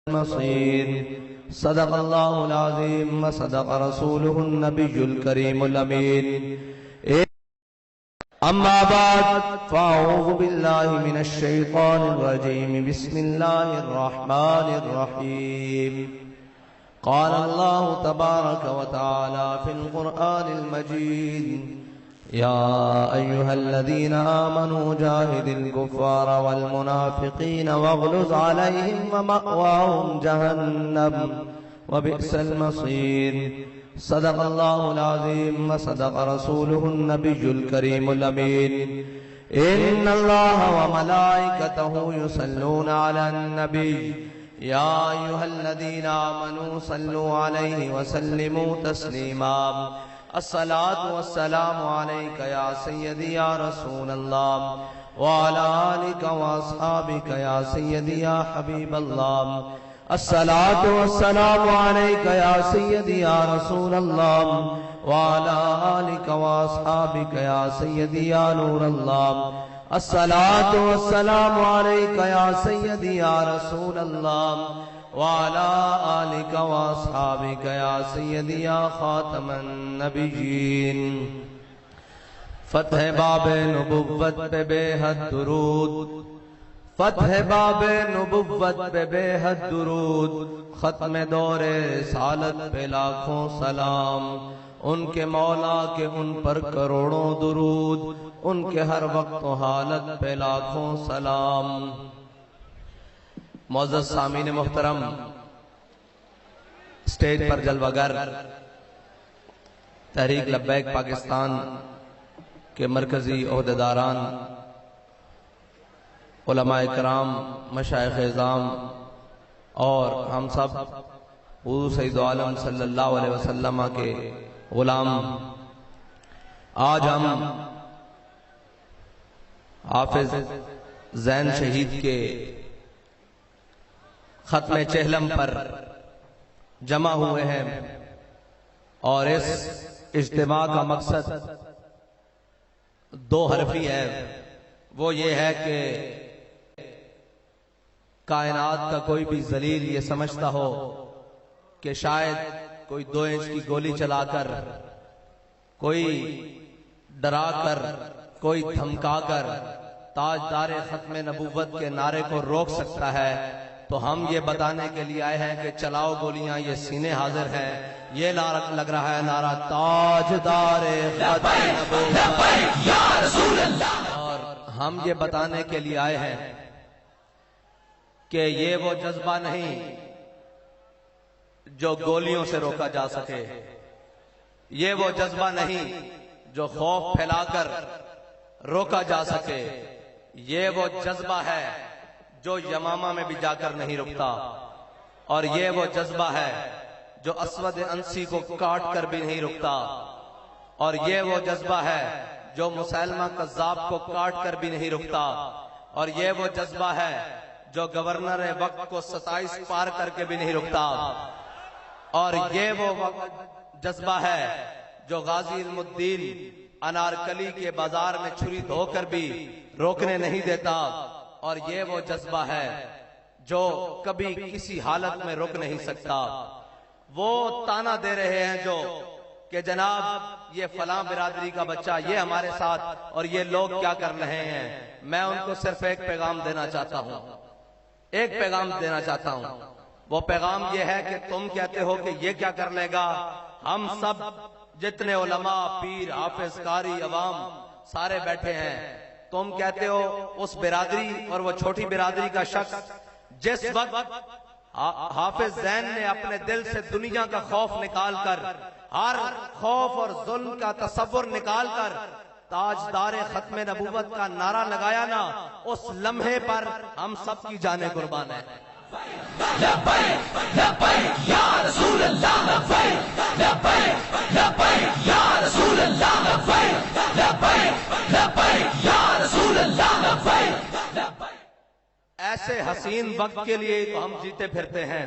المصير. صدق الله العظيم وصدق رسوله النبي الكريم الأمين. أما بعد فأعوذ بالله من الشيطان الرجيم. بسم الله الرحمن الرحيم. قال الله تبارك وتعالى في القرآن المجيد: يا أيها الذين آمنوا جاهدوا الكفار والمنافقين واغلظ عليهم ومأواهم جهنم وبئس المصير. صدق الله العظيم وصدق رسوله النبي الكريم الأمين. إن الله وملائكته يصلون على النبي يا أيها الذين آمنوا صلوا عليه وسلموا تسليما. الصلاة والسلام عليك يا سيدي يا رسول الله وعلى آلك وأصحابك يا سيدي يا حبيب الله. الصلاة والسلام عليك يا سيدي يا رسول الله وعلى آلك وأصحابك يا سيدي يا نور الله. الصلاة والسلام عليك يا سيدي يا رسول الله وعلى آلك وأصحابك يا سيدي يا خاتم النبيين. فتح باب نبوت پہ بے حد درود، فتح باب نبوت پہ بے حد درود، ختم دور رسالت پہ لاکھوں سلام، ان کے مولا کے ان پر کروڑوں درود، ان کے ہر وقت و حالت پہ لاکھوں سلام. معزز سامعین محترم، اسٹیج پر جلوہ گر تحریک لبیک پاکستان کے مرکزی عہدیداران، علماء کرام، مشائخ اعظام اور ہم سب حضور سید عالم صلی اللہ علیہ وسلم کے غلام، آج ہم حافظ زین شہید کے ختم چہلم پر جمع ہوئے ہیں، اور اس اجتماع کا مقصد دو حرفی ہے. وہ یہ ہے کہ کائنات کا کوئی بھی ذلیل یہ سمجھتا ہو کہ شاید کوئی 2 انچ کی گولی چلا کر، کوئی ڈرا کر، کوئی دھمکا کر تاجدار ختم نبوت کے نعرے کو روک سکتا ہے، تو ہم یہ بتانے کے لیے آئے ہیں کہ چلاؤ گولیاں، یہ سینے حاضر ہیں. یہ لگ رہا ہے نعرہ تاجدار ختم نبوت، اور ہم یہ بتانے کے لیے آئے ہیں کہ یہ وہ جذبہ نہیں جو گولیوں سے روکا جا سکے، یہ وہ جذبہ نہیں جو خوف پھیلا کر روکا جا سکے، یہ وہ جذبہ ہے جو یمامہ میں بھی جا کر نہیں رکتا، اور یہ وہ جذبہ ہے جو اسود انسی کو کاٹ کر بھی نہیں رکتا، اور یہ وہ جذبہ ہے جو مسیلمہ کذاب کو کاٹ کر بھی نہیں رکتا، اور یہ وہ جذبہ ہے جو گورنر وقت کو 27 پار کر کے بھی نہیں رکتا، اور یہ وہ جذبہ ہے جو غازی علم الدین انارکلی کے بازار میں چھری دھو کر بھی روکنے نہیں دیتا، اور یہ وہ جذبہ ہے جو کبھی کسی حالت میں رک نہیں سکتا. وہ تانا دے رہے ہیں جو کہ جناب یہ فلاں برادری کا بچہ یہ ہمارے ساتھ، اور یہ لوگ کیا کر رہے ہیں. میں ان کو صرف ایک پیغام دینا چاہتا ہوں، ایک پیغام دینا چاہتا ہوں. وہ پیغام یہ ہے کہ تم کہتے ہو کہ یہ کیا کر لے گا. ہم سب جتنے علماء، پیر، حافظ، قاری، عوام سارے بیٹھے ہیں. تم کہتے ہو اس برادری اور وہ چھوٹی برادری کا شخص جس وقت حافظ زین نے اپنے دل سے دنیا کا خوف نکال کر، ہر خوف اور ظلم کا تصور نکال کر تاجدار ختم نبوت کا نعرہ لگایا نا، اس لمحے پر ہم سب کی جانیں قربان ہیں. لبیک لبیک یا رسول اللہ، لبیک لبیک لبیک یا رسول اللہ، لبیک لبیک لبیک یا رسول اللہ، لبیک لبیک. ایسے حسین وقت کے لیے تو ہم جیتے پھرتے ہیں،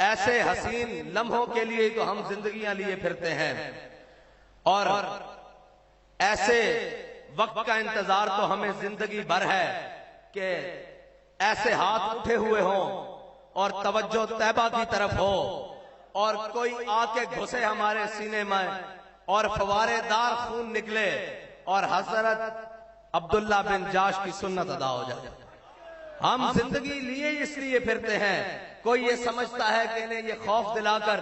ایسے حسین لمحوں کے لیے تو ہم زندگیاں لیے پھرتے ہیں، اور ایسے وقت کا انتظار تو ہمیں زندگی بھر ہے کہ ایسے ہاتھ اٹھے ہوئے ہوں اور توجہ طیبہ کی طرف ہو اور کوئی آ کے گھسے ہمارے سینے میں اور فوارے دار خون نکلے اور حضرت عبداللہ بن جاش کی سنت ادا ہو جائے. ہم زندگی لیے اس لیے پھرتے ہیں. کوئی یہ سمجھتا ہے کہ انہیں یہ خوف دلا کر,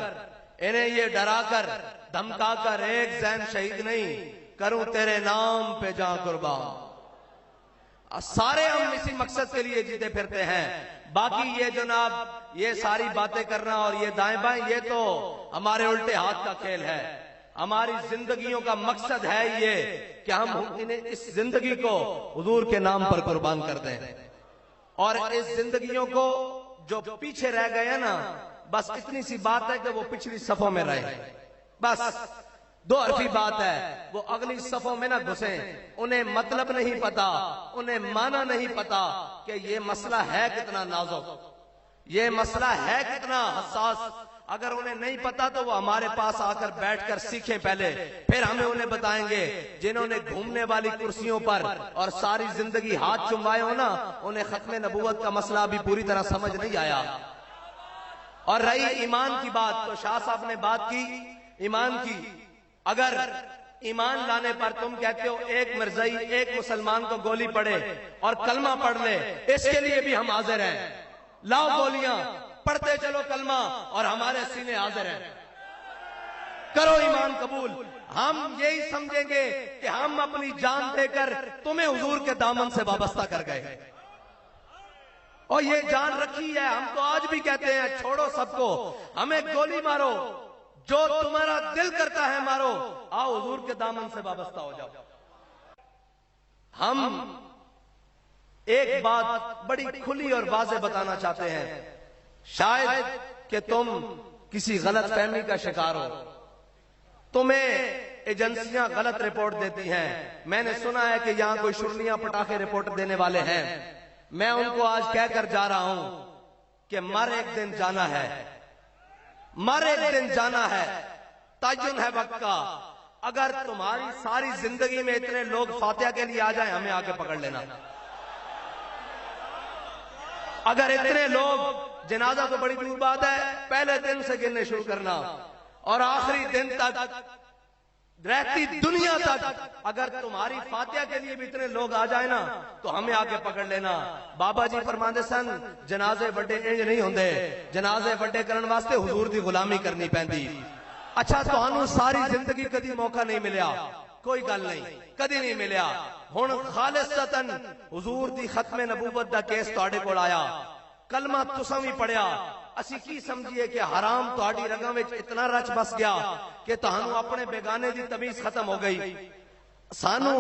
انہیں یہ ڈرا کر, دھمکا کر ایک زین شہید نہیں کروں تیرے نام پہ جاں قربان. سارے ہم اسی مقصد کے لیے جیتے پھرتے ہیں. باقی یہ جناب یہ ساری باتیں کرنا اور یہ دائیں بائیں یہ تو ہمارے الٹے ہاتھ کا کھیل ہے. ہماری زندگیوں کا مقصد ہے یہ کہ ہم اس زندگی کو حضور کے نام پر قربان کر دیں اور اس زندگیوں کو جو پیچھے رہ گئے ہیں نا, بس اتنی سی بات ہے کہ وہ پچھلی صفوں میں رہے. بس دو حرفی بات ہے, وہ اگلی صفوں میں نہ گھسیں. انہیں مطلب نہیں پتا, انہیں معنی نہیں پتا کہ یہ مسئلہ ہے کتنا نازک, یہ مسئلہ ہے کتنا حساس. اگر انہیں نہیں پتا تو وہ ہمارے پاس آ کر بیٹھ کر سیکھیں پہلے, پھر ہمیں انہیں بتائیں گے. جنہوں نے گھومنے والی کرسیوں پر اور ساری زندگی ہاتھ چموائے ہو نا, انہیں ختم نبوت کا مسئلہ ابھی پوری طرح سمجھ نہیں آیا. اور رہی ایمان کی بات, تو شاہ صاحب نے بات کی ایمان کی. اگر ایمان لانے پر تم کہتے ہو ایک مرزائی ایک مسلمان کو گولی پڑے اور کلمہ پڑھ لے, اس کے لیے بھی ہم حاضر ہیں. لاؤ گولیاں, پڑھتے چلو کلمہ اور ہمارے سینے حاضر ہیں. کرو ایمان قبول. ہم یہی سمجھیں گے کہ ہم اپنی جان دے کر تمہیں حضور کے دامن سے وابستہ کر گئے اور یہ جان رکھی ہے. ہم تو آج بھی کہتے ہیں چھوڑو سب کو, ہمیں گولی مارو, جو تمہارا دل کرتا ہے مارو, آؤ حضور کے دامن سے وابستہ ہو جاؤ. ہم ایک بات بڑی کھلی اور واضح بتانا چاہتے ہیں. شاید کہ تم کسی غلط فہمی کا شکار ہو, تمہیں ایجنسیاں غلط رپورٹ دیتی ہیں. میں نے سنا ہے کہ یہاں کوئی شرلیاں پٹاخے رپورٹ دینے والے ہیں. میں ان کو آج کہہ کر جا رہا ہوں کہ مر ایک دن جانا ہے, مر ایک دن جانا ہے, تعین ہے وقت کا. اگر تمہاری ساری زندگی میں اتنے لوگ فاتحہ کے لیے آ جائیں, ہمیں آ کے پکڑ لینا. اگر اتنے لوگ, جنازہ تو بڑی دور بات ہے, پہلے دن سے گننے شروع کرنا اور آخری دن تک, رہتی دنیا تک, اگر تمہاری فاتحہ کے لیے بھی اتنے لوگ آ جائیں نا تو ہمیں آ کے پکڑ لینا. بابا جی فرماندے سن جنازے وڈے انج نہیں ہوندے, جنازے وڈے کرن واسطے حضور دی غلامی کرنی پیندی. اچھا تہانوں ساری زندگی کدی موقع نہیں ملیا, کوئی گل نہیں, کدی نہیں ملیا. ہن خالصتاً حضور دی ختم نبوت دا کیس تواڈے کول آیا, کلمہ تساں وی پڑھیا, اسی کی سمجھیے کہ حرام تہاڈی رگاں وچ اتنا رچ بس گیا کہ تہانوں اپنے بیگانے دی تمیز ختم ہو گئی. سانوں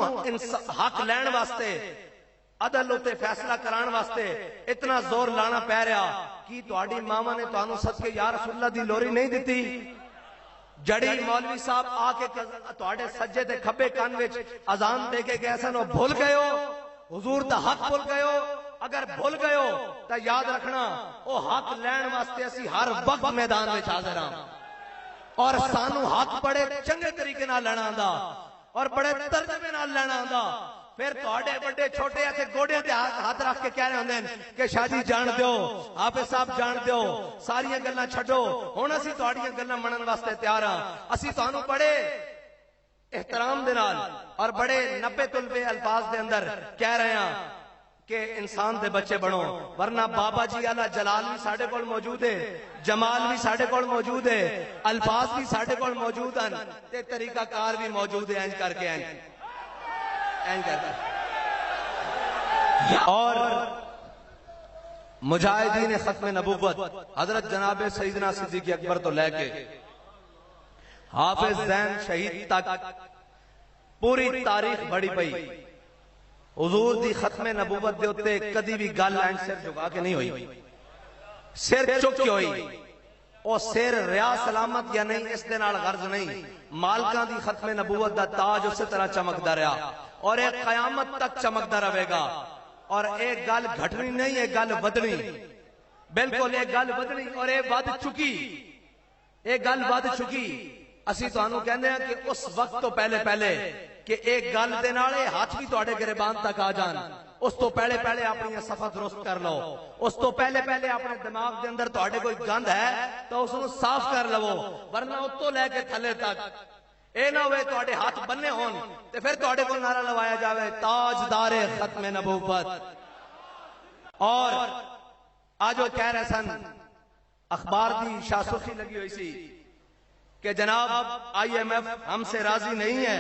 حق لین واسطے, عدل اتے فیصلہ کران واسطے اتنا زور لانا پی رہا. کی تہاڈی ماواں نے تہانوں صدقے یا رسول اللہ دی لوری نہیں دتی؟ جڑی مولوی صاحب آ کے تہاڈے سجے تے کھبے کان وچ اذان دے کے گئے سن, او بھول گئے ہو, حضور دا حق بھول گئے ہو. اگر بھول گئے ہو تو یاد رکھنا او حق لین واسطے اسی ہر وقت میدان میں حاضر ہاں, اور سانو حق بڑے چنگے طریقے نال لینا آندا اور بڑے ترجمے نال لینا آندا. پھر تہاڈے بڑے چھوٹے ایتھے گوڑیاں تے ہاتھ رکھ کے کہہ رہے ہوندے کہ شاہ جی جان دیو, حافظ صاحب جان دیو, ساریاں گلاں چھڈو, ہن اسی تہاڈیاں گلاں منن واسطے تیار ہاں. اسی تانوں بڑے احترام دے نال اور بڑے نبے تلبے الفاظ دے اندر کہہ رہے ہیں کہ انسان دے بچے بنو, ورنہ بابا جی والا جلال بھی ساڈے کول موجود ہے, جمال بھی ساڈے کول موجود ہے, الفاظ بھی ساڈے کول موجود ہیں, تے طریقہ کار بھی موجود ہے. انج کر کے اور مجاہدین ختم نبوت حضرت جناب سیدنا صدیق اکبر تو لے کے حافظ زین شہید تک پوری تاریخ بڑی پئی. حضور دی ختم نبوت دے اتے کدی بھی گل اینڈ سر جھکا کے نہیں ہوئی, سر چک کے ہوئی. او سر ریا سلامت یا نہیں اس دے نال غرض نہیں, مالکاں دی ختم نبوت دا تاج اسی طرح چمکدا رہیا اور ایک قیامت تک چمکدا رہے گا. اور ایک گل گھٹنی نہیں, ایک گل ودنی, بالکل ایک گل ودنی اور ایک ود چکی, ایک گل ود چکی. اسی تانوں کہندے ہیں کہ اس وقت تو پہلے کہ ایک گل دے نال ہاتھ بھی تواڈے گریبان تک آ جان, اس تو پہلے پہلے اپنی صفا درست کر لو، اس تو پہلے پہلے اپنے دماغ دے اندر تہاڈے کوئی گند ہے تو اس کو صاف کر لو، ورنہ اس تو لے کے تھلے تک اے نہ ہوئے تہاڈے ہاتھ بننے ہون تے پھر تہاڈے کو نعرہ لوایا جاوے تاجدار ختم نبوت۔ اور آج وہ کہہ رہے سن، اخبار دی شاسخی لگی ہوئی سی کہ جناب آئی ایم ایف ہم سے راضی نہیں ہے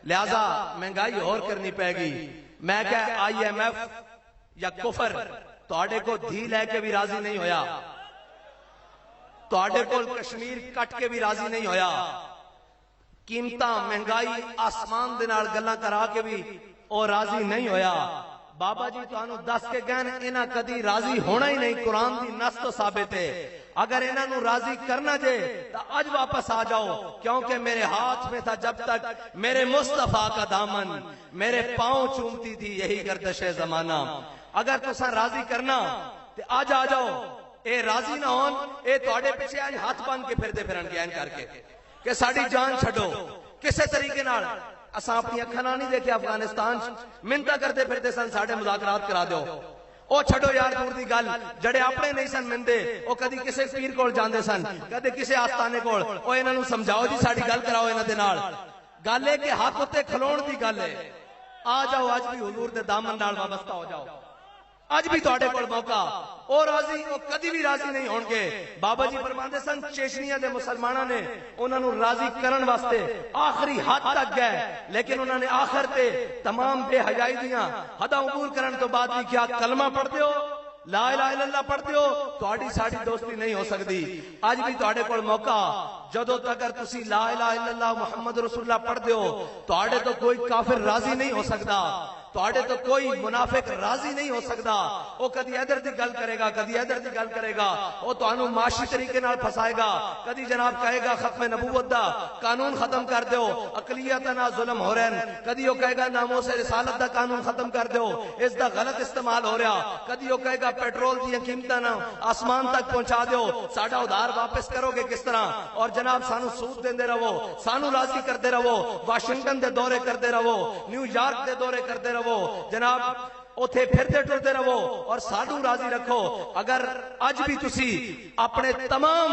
لہذا مہنگائی اور کرنی پائے گی۔ میں کہ آئی ایم ایف یا کفر تہاڈے کو دھی لے کے بھی راضی نہیں ہویا، تہاڈے کو کشمیر کٹ کے بھی راضی نہیں ہویا، قیمتاں مہنگائی آسمان دے نال گلاں کرا کے بھی او راضی نہیں ہویا۔ بابا جی تانوں دس کے گئے انہاں کدی راضی ہونا ہی نہیں، قرآن دی نص تو ثابت ہے۔ اگر انہاں نو راضی کرنا جے تو آج واپس آ جاؤ، کیونکہ میرے ہاتھ میں تھا جب تک میرے مصطفیٰ کا دامن، میرے پاؤں چومتی تھی یہی گردش زمانہ۔ اگر تساں راضی کرنا تو آج آ جاؤ، اے راضی نہ ہون اے تہاڈے پیچھے آج ہاتھ بن کے پھردے پھرن گے کر کے کہ ساڈی جان چھڈو۔ کسے طریقے نال اساں اپنی اکھاں نال نہیں دیکھے افغانستان منتا کرتے پھرتے سن ساڈے مذاکرات کرا دیو، او چھڈو یار دور دی گل، جڑے اپنے نہیں سن مندے او کدی کسے پیر کول جاندے سن، کدی کسے آستانے کول، او انہاں نوں سمجھاؤ جی ساڈی گل کراؤ انہاں دے نال۔ گل ہے کہ حق اتے کھلون دی گل ہے۔ آ جاؤ اج بھی حضور دے دامن نال وابستہ ہو جاؤ، اج بھی تہاڈے کول موقع، او راضی او کدی بھی راضی نہیں ہون گے۔ بابا جی فرماندے سن چیچنیا دے مسلماناں نے انہاں نوں راضی کرن واسطے آخری حد تک گئے، لیکن انہاں نے آخر تے تمام بے حیائی دیاں حداں عبور کرن تو بعد بھی کیا کلمہ پڑھتے ہو، لا الہ الا اللہ پڑھتے ہو، تہاڈی ساڈی دوستی نہیں ہو سکتی۔ اج بھی تہاڈے کول موقع، جدوں تک تسی لا الہ الا اللہ محمد رسول اللہ پڑھتے ہو تہاڈے تو کوئی کافر راضی نہیں ہو سکتا، تہاڈے تو کوئی منافق راضی نہیں ہو سکتا۔ وہ کدی ادھر دی گل کرے گا، کدی ادھر دی گل کرے گا، وہ تانوں معاشی طریقے نال پھسائے گا، کدی جناب کہے گا ختم نبوت دا قانون ختم کر دیو، اقلیت نہ ظلم ہو رہے ہیں، کدی وہ کہے گا ناموس رسالت دا قانون ختم کر دیو، اس دا غلط استعمال ہو رہا، کدی وہ کہے گا پیٹرول دی قیمتاں نہ آسمان تک پہنچا دیو، ساڈا ادھار واپس کرو گے کس طرح، اور جناب سانو سود دیندے رہو، سانو راضی کرتے رہو، واشنگٹن دے دورے کرتے رہو، نیو یارک دے دورے کرتے رہو، جناب اوتھے پھرتے ٹرتے رہو اور سانو راضی رکھو۔ اگر اج بھی تسی اپنے تمام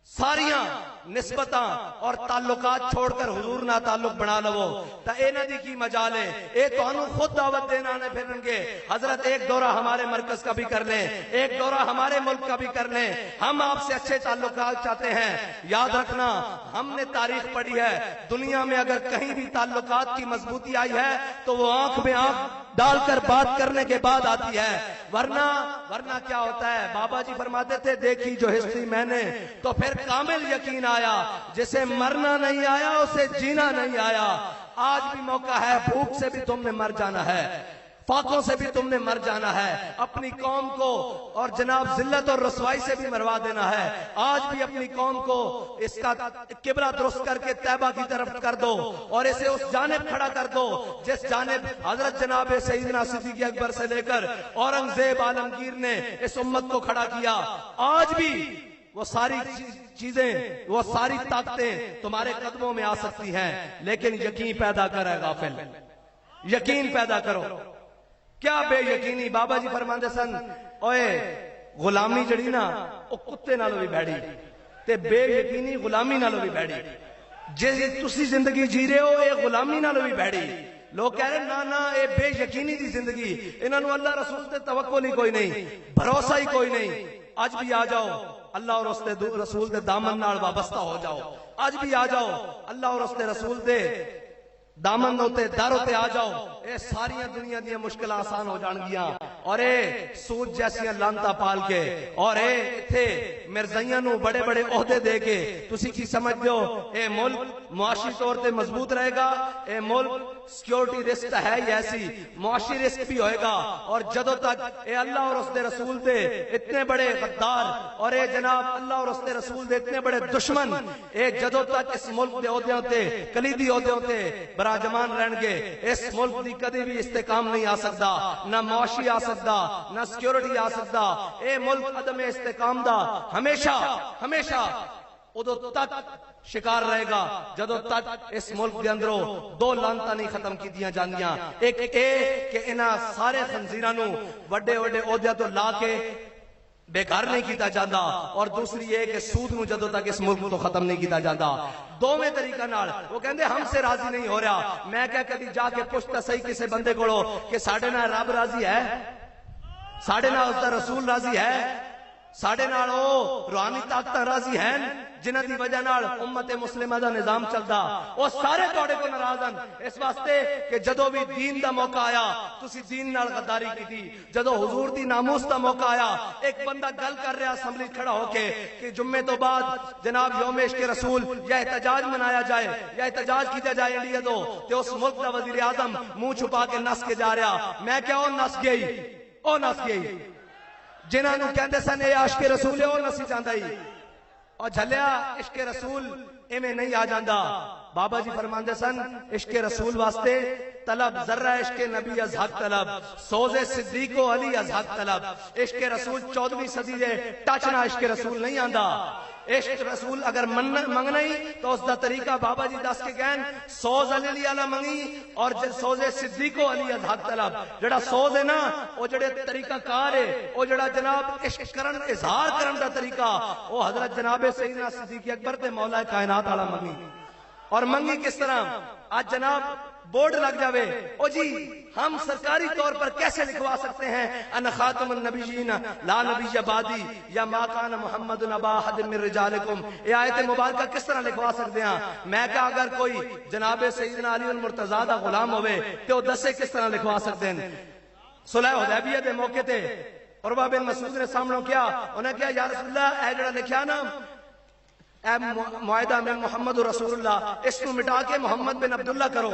ساریاں نسبتاں اور تعلقات چھوڑ کر حضور نہ تعلق بنا لو تا انہاں دی کی مجال ہے، اے تانوں خود دعوت دینا نے پھرن گے، حضرت ایک دورہ ہمارے مرکز کا بھی کر لیں، ایک دورہ ہمارے ملک کا بھی کر لیں، ہم آپ سے اچھے تعلقات چاہتے ہیں۔ یاد رکھنا ہم نے تاریخ پڑھی ہے، دنیا میں اگر کہیں بھی تعلقات کی مضبوطی آئی ہے تو وہ آنکھ میں آنکھ ڈال کر بات کرنے کے بعد آتی ہے، ورنہ کیا ہوتا ہے؟ بابا جی فرماتے تھے دیکھی جو ہسٹری میں نے تو پھر کامل یقین آیا، جسے مرنا نہیں آیا اسے جینا نہیں آیا۔ آج بھی موقع ہے، بھوک سے بھی تم نے مر جانا ہے، فاقوں سے بھی تم نے مر جانا ہے، اپنی قوم کو اور جناب ذلت اور رسوائی سے بھی مروا دینا ہے۔ آج بھی اپنی قوم کو اس کا قبلہ درست کر کے طیبہ کی طرف کر دو اور اسے اس جانب کھڑا کر دو جس جانب حضرت جناب سیدنا صدیق اکبر سے لے کر اورنگزیب عالمگیر نے اس امت کو کھڑا کیا۔ آج بھی وہ ساری چیزیں، وہ ساری طاقتیں تمہارے قدموں میں آ سکتی ہیں، لیکن یقین پیدا کرے غافل، یقین پیدا کرو۔ کیا بے یقینی؟ بابا جی فرماندے سن اوئے غلامی جڑی نا او کتے نالوں بھی بھڑی تے بے یقینی غلامی نالوں بھی بھڑی، جے تسی زندگی جی رہے ہو اے غلامی نالوں بھی بھڑی۔ لوگ کہہ رہے نا نا اے بے یقینی دی زندگی، انہاں نوں اللہ رسول تے توکل ہی کوئی نہیں، بھروسہ ہی کوئی نہیں۔ آج بھی آ جاؤ، اللہ اور اس دے رسول دے دامن نال وابستہ ہو جاؤ، آج بھی آ جاؤ، اللہ اور اس دے رسول دے دامن ہوتے در ہوتے آ جاؤ، اے ساریاں دنیا دیا مشکل آسان ہو جان گیا، اور اے سود جیسیاں لانتا پال کے، اور اے تھے مرزائیاں نو بڑے بڑے عہدے دے کے تسی کی سمجھ دو اے ملک معاشی طور تے مضبوط رہے گا؟ اے ملک سیکیورٹی رسک ہے ہی ایسی، معاشی رسک بھی ہوئے گا، اور جدوں تک اے اللہ اور اس دے رسول دے اتنے بڑے غدار اور اے جناب اللہ اور اس دے رسول دے اتنے بڑے دشمن اے جدوں تک اس ملک دے عہدیاں تے کلیدی عہدیاں تے براجمان رہن گے، اس ملک دی کدی بھی استحکام نہیں آ سکتا، نہ معاشی آ سکتا، نہ سیکیورٹی آ سکتا۔ اے ملک عدم استحکام دا ہمیشہ ادو تک شکار رہے گا جدو تک اس ملک کے اندروں دو لانتا نہیں ختم کی دیا جاندیاں. ایک کہ انہاں سارے خنزیرانو وڈے وڈے عہدے تو لا کے بیکار نہیں کیتا جاندہ، اور دوسری یہ کہ سود نو جدو تک اس ملک تو ختم نہیں کیتا جاندہ. دوویں طریقہ نال وہ کہندے ہم سے راضی نہیں ہو رہا. میں کہا کبھی جا کے پوچھتا صحیح کسے بندے کولو کہ ساڈے نال رب راضی ہے، ساڈے نال اس دا رسول راضی ہے، ساڈے نال او روحانی طاقتاں راضی ہیں جنہاں دی وجہ نال امت مسلمہ دا نظام چلدا. وہ سارے تواڈے کو ناراض ہیں اس واسطے کہ جدو بھی دین دا موقع آیا تسی دین نال غداری کیتی. جدو حضور دی ناموس دا موقع آیا ایک بندہ گل کر رہا اسمبلی کھڑا ہو کے کہ جمعے تو بعد جناب یوم عشق رسول یا احتجاج منایا جائے یا احتجاج کیا جائے انڈیا تو تے اس ملک دا وزیر اعظم منہ چھپا کے نس کے جا رہا. میں کیا او نس گئی جنہاں نو کہندے سن اے عشق رسول ہے او نسی جاندا ہی اور جھلیا عشق رسول ایویں نہیں آ جاندا. بابا جی فرماندے سن عشق رسول واسطے طلب ذرہ عشق نبی از حق طلب، سوز صدیق و علی از حق طلب. عشق رسول 14ویں صدی دے ٹچنا عشق رسول نہیں آندا. عشق رسول اگر منگنا ہی تو اس دا طریقہ بابا جی دس کے گئن سوز علی علی منگی اور سوز صدیق و علی از حق طلب. جڑا سوز ہے نا وہ جڑے طریقہ کار ہے وہ جڑا جناب عشق کرن اظہار کرن دا طریقہ وہ حضرت جناب سیدنا صدیق اکبر تے مولا کائنات والا منگی. اور منگی کس طرح؟ آج جناب بورڈ لگ جاوے او جی ہم سرکاری طور پر کیسے لکھوا سکتے ہیں ان خاتم النبیین لا نبی بعدی یا ما کان محمد نبا احد من رجالکم. یہ آیت مبارکہ کس طرح لکھوا سکتے ہیں؟ میں کہا اگر کوئی جناب سیدنا علی المرتضیٰ دا غلام ہوئے تو دسے کس طرح لکھوا سکتے ہیں؟ صلح حدیبیہ دے موقع تے عروہ بن مسعود نے سامنے کیا انہیں کہا یا رسول اللہ اے جڑا لکھیا نا اے معاہدہ میں محمد رسول اللہ اس کو مٹا کے محمد بن عبداللہ کرو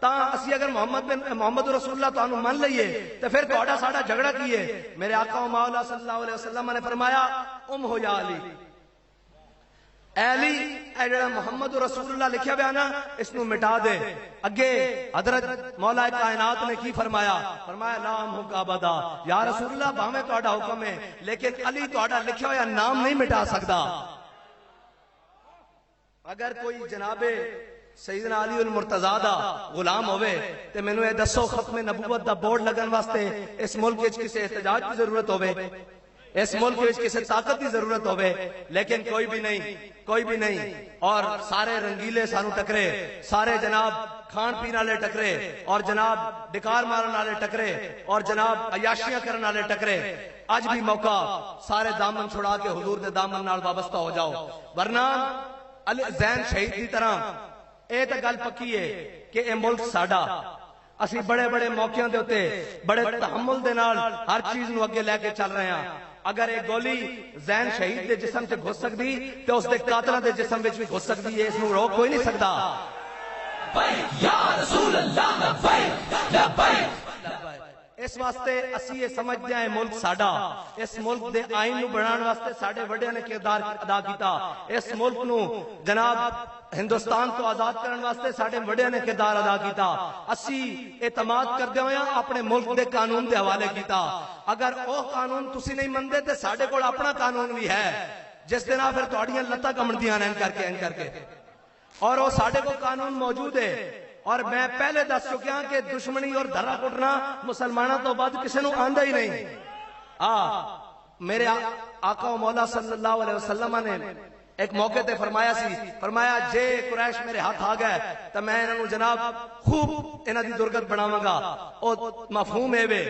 تاں اسی اگر محمد رسول اللہ تو انہوں من لئیے تو پھر توڑا ساڑا جھگڑا کیے. میرے آقا و مولا صلی اللہ علیہ وسلم نے فرمایا ہو یا علی اے علی اے جڑا محمد رسول اللہ لکھیا بیانا اس کو مٹا دے. اگے حضرت مولا کائنات نے کی فرمایا؟ فرمایا نام ہو کا بدا یا رسول اللہ باہمیں توڑا حکم ہے لیکن علی توڑا لکھیا ہویا نام نہیں مٹا سکتا. اگر کوئی جناب سیدنا علی المرتضیٰ دا غلام ہوئے تے میں نے دسو ختم نبوت دا بورڈ لگن واسطے اس ملک وچ کسی احتجاج کی ضرورت ہوئے، اس ملک وچ کسی طاقت کی ضرورت ہوئے، لیکن کوئی بھی نہیں. اور سارے رنگیلے سانو ٹکرے، سارے جناب کھان پینے والے ٹکرے اور جناب ڈکار مارن والے ٹکرے اور جناب عیاشیاں کرن والے ٹکرے. اج بھی موقع سارے دامن چھڑا کے حضور دے دامن نال وابستہ ہو جاؤ، ورنہ زین شہید کی طرح اے تا گل پکی ہے کہ اے ملک ساڈا. اسی بڑے بڑے موقعوں دے ہوتے بڑے تحمل دے نال ہر چیز نو اگے لے کے چل رہے ہیں. اگر ایک گولی زین شہید دے جسم سے گھس سکتی تو اس دے قاتلہ دے جسم وچ بھی گھس سکتی ہے. اس نو روک کوئی نہیں سکتا. یا رسول اللہ لبیک لبیک. اس واسطے اسی یہ سمجھ دیا ہے ملک ساڈا. اس ملک دے آئین نو بنان واسطے ساڈے وڈیاں نے کردار ادا کیتا. اس ملک نو جناب ہندوستان تو آزاد کرن واسطے ساڈے وڈیاں نے کردار ادا کیتا. اسی اعتماد کردے ہوئے اپنے ملک دے قانون دے حوالے کیتا. اگر او قانون تسی نہیں مندے تے ساڈے کول اپنا قانون بھی ہے جس دے نال پھر تہاڈیاں لتاں کمڑدیاں نے ان کر کے اور وہ ساڈے کو قانون موجود ہے. اور میں پہلے دس چکیا کہ دشمنی اور دھرا کٹنا مسلمانوں تو بعد کسی نو آندا ہی نہیں. میرے آقا و مولا صلی اللہ علیہ وسلم نے ایک موقع تے فرمایا جے قریش میرے ہاتھ آ گئے تو میں انہاں نو جناب خوب انہاں دی درگت بناواں گا. او مفہوم ہے وے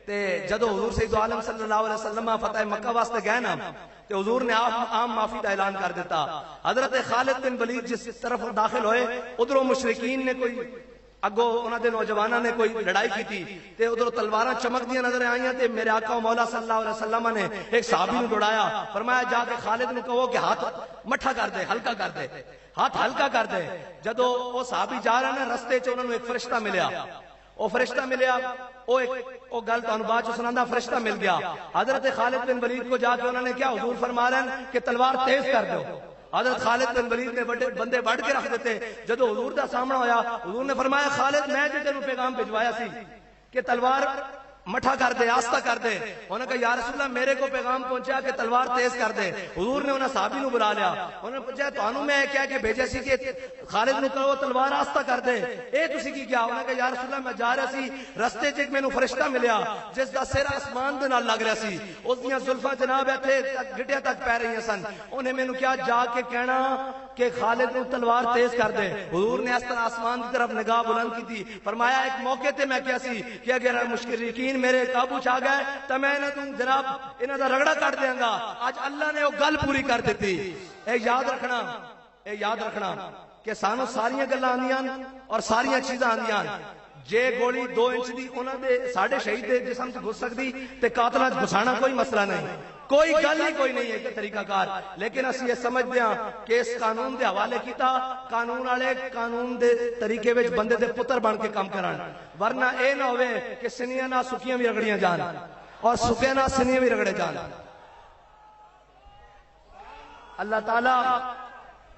تے جدو حضور سید عالم صلی اللہ علیہ وسلم فتح مکہ واسطے گئے نا تے حضور نے عام معافی کا اعلان کر دیتا. حضرت خالد بن ولید جس طرف داخل ہوئے ادھروں مشرکین نے کوئی اگو انہاں دے نوجواناں نے کوئی لڑائی کی تھی تے ادھروں تلواراں چمکدیاں نظر آئیاں تے میرے آقا و مولا صلی اللہ علیہ وسلم نے ایک صحابی نو دوڑایا. فرمایا جا کے خالد نو کہو کہ ہاتھ مٹھا کر دے، ہلکا کر دے، ہاتھ ہلکا کر دے. جدو وہ صحابی جا رہے ہیں رستے چ انہاں نو ایک فرشتہ ملیا. وہ فرشتہ ملیا او گل تانوں بعد چ سناندا. فرشتہ مل گیا حضرت خالد بن ولید کو جا کے انہوں نے کیا حضور فرما رہے ہیں کہ تلوار تیز کر دو. حضرت خالد بن ولید نے بندے بڑھ کے رکھ دیتے. جدو حضور دا سامنا ہویا حضور نے فرمایا خالد میں جو تینوں پیغام بھجوایا سی کہ تلوار مٹھا کر دے، آستہ کر دے. انہوں نے کہا یا رسول اللہ میرے کو پیغام پہنچا کہ تلوار تیز کر دے. حضور نے انہیں صحابی نو بلا لیا. انہوں نے پوچھا تانوں میں کیا کہ بھیجا سی کہ خالد نو کہو تلوار آستہ کر دے، اے تسی کی کیا؟ انہوں نے کہا یا رسول اللہ میں جا رہا سی، رستے چ مینوں فرشتہ ملیا جس دا سر آسمان دے نال لگ رہا سی، اس دیاں زلفاں جناب ایتھے گھٹیاں تک پہ رہی سن. انہیں مینوں کیا جا کے کہنا کہ خالد نو تلوار تیز کر دے. حضور نے اس طرح آسمان کی طرف نگاہ بلند کی تھی. فرمایا ایک موقع تے میں کیا سی کہ اگر مشرکین میرے قابو چ آ گئے تو میں انہاں نوں جناب انہاں دا رگڑا کٹ دیاں گا. اج اللہ نے وہ گل پوری کر دیتی. اے یاد رکھنا کہ سانو ساریاں گلاں آندیاں اور ساریاں چیزاں آندیاں. جے گولی 2 انچ دی انہاں دے ساڈے شہید دے جسم چ گھس سکدی تے قاتلاں چ گھسانا کوئی مسئلہ نہیں، کوئی گل ہی کوئی نہیں ہے کہ طریقہ کار. لیکن اسی یہ سمجھتے ہیں کہ اس قانون دے حوالے کیتا، قانون والے قانون دے طریقے وچ بندے دے پتر بن کے کام کرن، ورنہ اے نہ ہوئے کہ سنیاں نہ سکیاں بھی رگڑیاں جان اور سکے نہ سنیاں بھی رگڑے جان.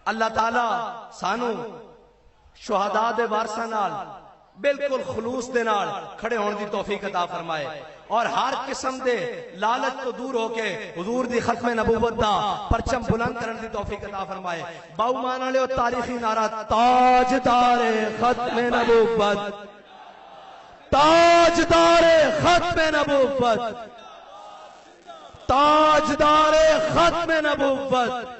اللہ تعالی سانو شہداء دے وارثاں نال بالکل خلوص دے نال کھڑے ہون دی توفیق عطا فرمائے اور ہر قسم دے لالچ تو دور ہو کے حضور دی ختم نبوت دا پرچم بلند کرن دی توفیق عطا فرمائے. باؤمان والے او تاریخی نعرہ تاجدار ختم نبوت، تاجدار ختم نبوت، تاجدار ختم نبوت.